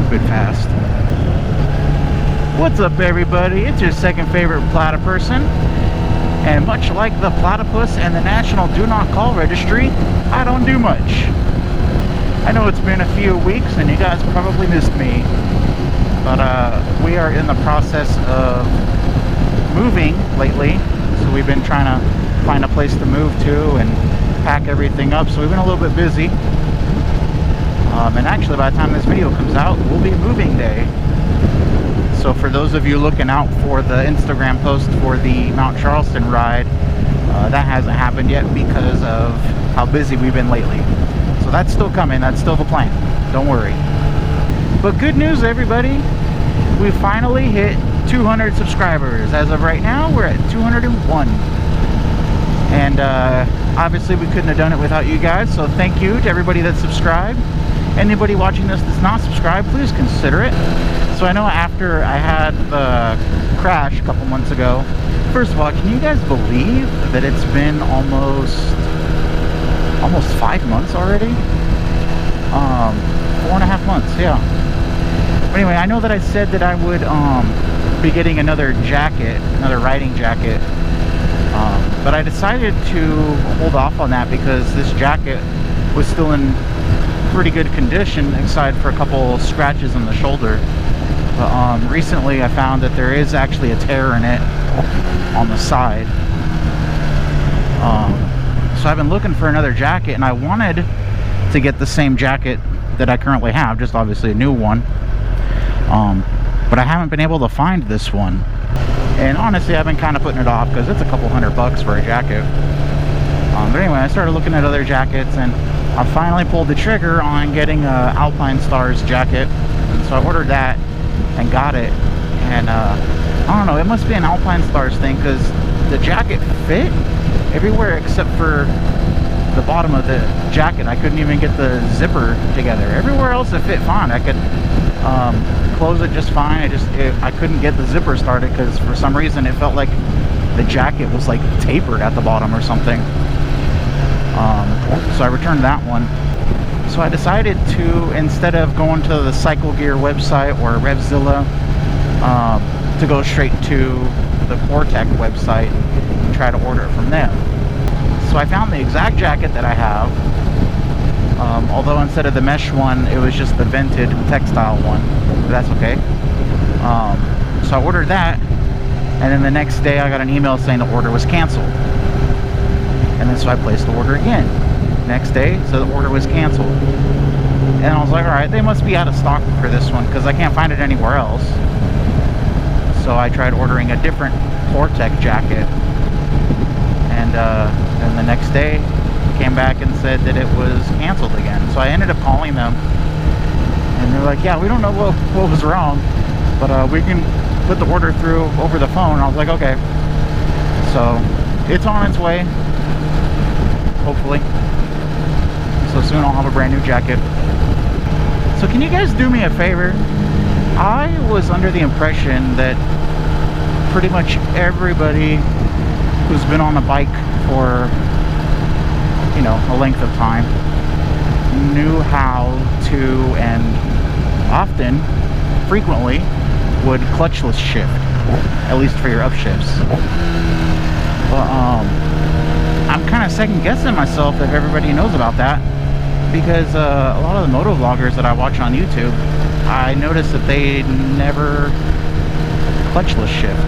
stupid fast. What's up, everybody? It's your second favorite platyperson, and much like the platypus and the National Do Not Call Registry, I don't do much. I know it's been a few weeks and you guys probably missed me, but we are in the process of moving lately, so we've been trying to find a place to move to and pack everything up, so we've been a little bit busy. And actually, by the time this video comes out, will be moving day. So for those of you looking out for the Instagram post for the Mount Charleston ride, that hasn't happened yet because of how busy we've been lately. So that's still coming, that's still the plan, don't worry. But good news, everybody, we finally hit 200 subscribers. As of right now, we're at 201. And obviously we couldn't have done it without you guys, so thank you to everybody that subscribed. Anybody watching this that's not subscribed, please consider it. So I know after I had the crash a couple months ago, first of all, can you guys believe that it's been almost 5 months already? 4.5 months, yeah. But anyway, I know that I said that I would be getting another jacket, another riding jacket, but I decided to hold off on that because this jacket was still in pretty good condition, aside for a couple scratches on the shoulder. But recently I found that there is actually a tear in it on the side. So I've been looking for another jacket, and I wanted to get the same jacket that I currently have, just obviously a new one. But I haven't been able to find this one. And honestly, I've been kind of putting it off because it's a couple $100 for a jacket. But anyway, I started looking at other jackets, and I finally pulled the trigger on getting a Alpine Stars jacket. And so I ordered that and got it. And I don't know, it must be an Alpine Stars thing because the jacket fit everywhere except for the bottom of the jacket. I couldn't even get the zipper together. Everywhere else it fit fine. I could close it just fine. I couldn't get the zipper started because for some reason it felt like the jacket was like tapered at the bottom or something. So I returned that one. So I decided to, instead of going to the Cycle Gear website or Revzilla, to go straight to the Cortec website and try to order it from them. So I found the exact jacket that I have, although instead of the mesh one, it was just the vented textile one, but that's okay. So I ordered that, and then the next day I got an email saying the order was canceled. And then so I placed the order again. Next day, so the order was canceled. And I was like, alright, they must be out of stock for this one because I can't find it anywhere else. So I tried ordering a different Cortec jacket. And the next day, came back and said that it was canceled again. So I ended up calling them. And they're like, yeah, we don't know what was wrong, but we can put the order through over the phone. And I was like, okay. So it's on its way. Hopefully. So soon I'll have a brand new jacket. So can you guys do me a favor? I was under the impression that pretty much everybody who's been on a bike for, you know, a length of time knew how to, and often, frequently, would clutchless shift, at least for your upshifts. But I'm kind of second guessing myself if everybody knows about that, because a lot of the moto vloggers that I watch on YouTube, I noticed that they never clutchless shift.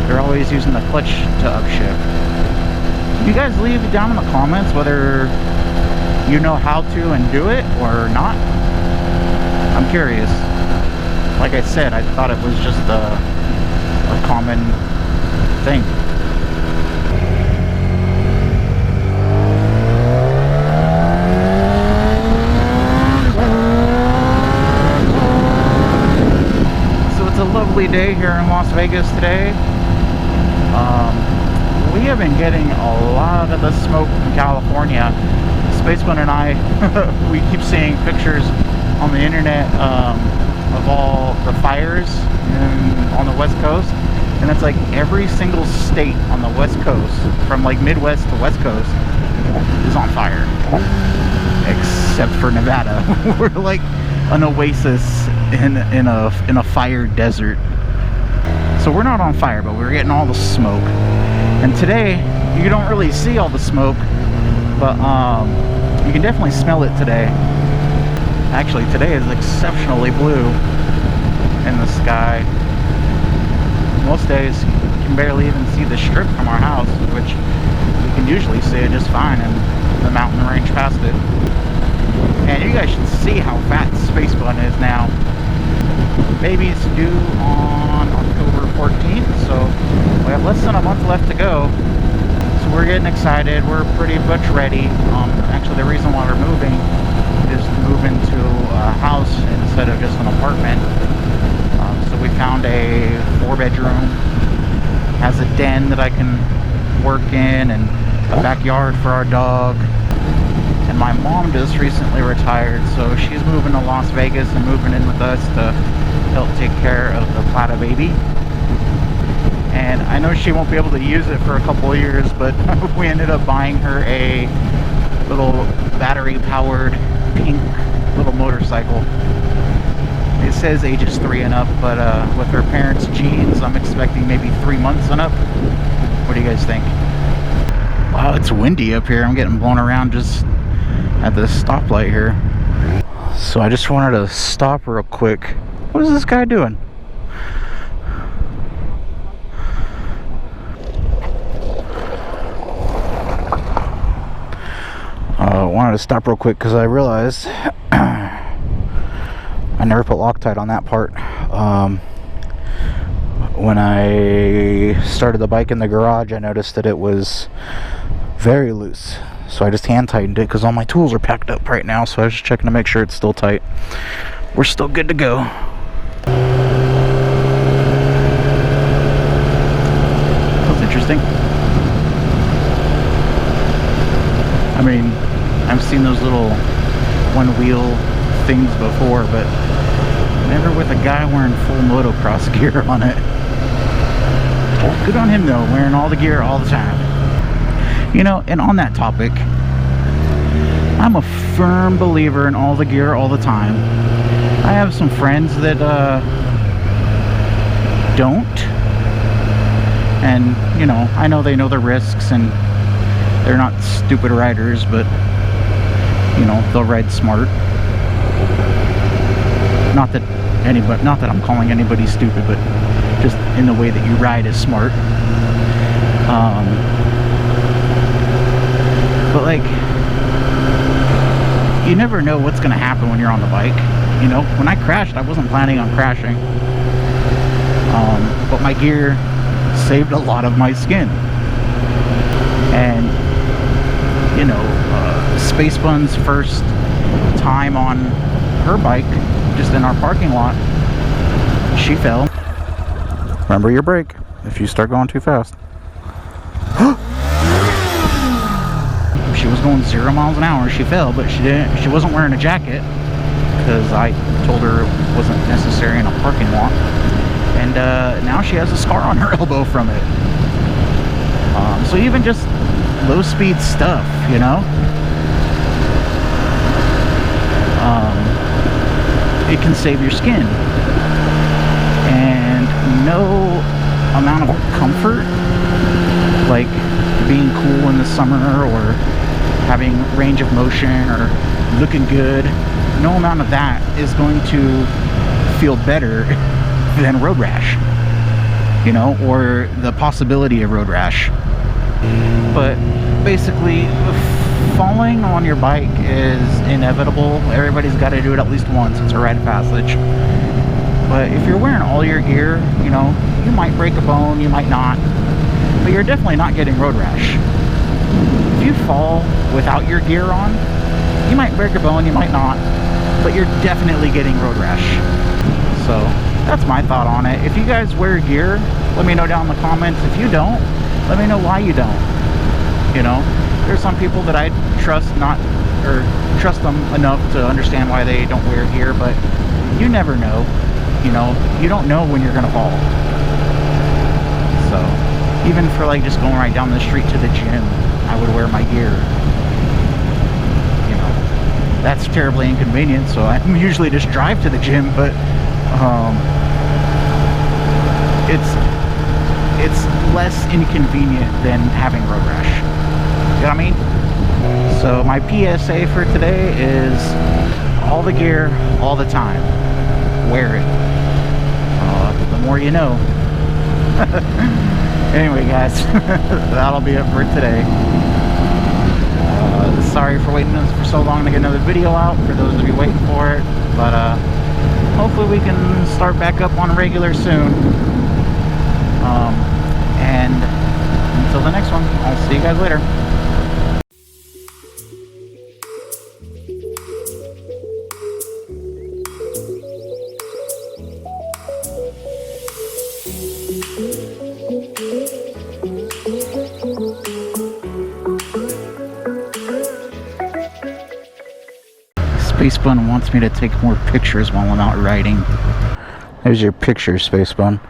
They're always using the clutch to upshift. You guys leave down in the comments whether you know how to and do it or not. I'm curious. Like I said, I thought it was just a common thing. Lovely day here in Las Vegas today. We have been getting a lot of the smoke from California. Spaceman and I, we keep seeing pictures on the internet of all the fires on the West Coast, and it's like every single state on the West Coast, from like Midwest to West Coast, is on fire, except for Nevada. We're like an oasis in a fire desert. So we're not on fire, but we're getting all the smoke. And today, you don't really see all the smoke, but you can definitely smell it today. Actually, today is exceptionally blue in the sky. Most days, you can barely even see the strip from our house, which you can usually see it just fine in the mountain range past it. And you guys should see how fat Space Bun is now. Baby's due on October 14th, so we have less than a month left to go. So we're getting excited. We're pretty much ready. Actually, the reason why we're moving is to move into a house instead of just an apartment. So we found a 4-bedroom, has a den that I can work in, and a backyard for our dog. And my mom just recently retired, so she's moving to Las Vegas and moving in with us to help take care of the Plata baby. And I know she won't be able to use it for a couple of years, but we ended up buying her a little battery-powered pink little motorcycle. It says ages 3 and up, but with her parents' genes, I'm expecting maybe 3 months and up. What do you guys think? Wow, it's windy up here. I'm getting blown around just at this stoplight here. So I just wanted to stop real quick. What is this guy doing? Wanted to stop real quick because I realized I never put Loctite on that part. When I started the bike in the garage, I noticed that it was very loose. So I just hand tightened it because all my tools are packed up right now. So I was just checking to make sure it's still tight. We're still good to go. That's interesting. I mean, I've seen those little one-wheel things before, but never with a guy wearing full motocross gear on it. Good on him though, wearing all the gear all the time. You know, and on that topic, I'm a firm believer in all the gear all the time. I have some friends that don't, and you know, I know they know the risks and they're not stupid riders, but you know, they'll ride smart. Not that I'm calling anybody stupid, but just in the way that you ride is smart. But like, you never know what's gonna happen when you're on the bike. You know, when I crashed, I wasn't planning on crashing, but my gear saved a lot of my skin. And you know, Space Bun's first time on her bike, just in our parking lot, she fell. Remember your brake if you start going too fast. She was going 0 miles an hour. She fell, but she wasn't wearing a jacket because I told her it wasn't necessary in a parking lot. And now she has a scar on her elbow from it. So even just low speed stuff, you know, it can save your skin. And no amount of comfort, like being cool in the summer or having range of motion or looking good, no amount of that is going to feel better than road rash, you know, or the possibility of road rash. But basically, falling on your bike is inevitable. Everybody's got to do it at least once. It's a rite of passage. But if you're wearing all your gear, you know, you might break a bone, you might not, but you're definitely not getting road rash. If you fall without your gear on, you might break a bone, you might not, but you're definitely getting road rash. So that's my thought on it. If you guys wear gear, let me know down in the comments. If you don't, let me know why you don't. You know, there's some people that I trust trust them enough to understand why they don't wear gear, but you never know. You know, you don't know when you're gonna fall. So even for like just going right down the street to the gym, I would wear my gear. You know, that's terribly inconvenient, so I usually just drive to the gym, but it's less inconvenient than having road rash. You know what I mean? So my PSA for today is all the gear, all the time. Wear it. The more you know. Anyway, guys, that'll be it for today. Sorry for waiting for so long to get another video out, for those of you waiting for it, but hopefully we can start back up on regular soon. And until the next one, I'll see you guys later. Spacebun wants me to take more pictures while I'm out riding. There's your picture, Spacebun.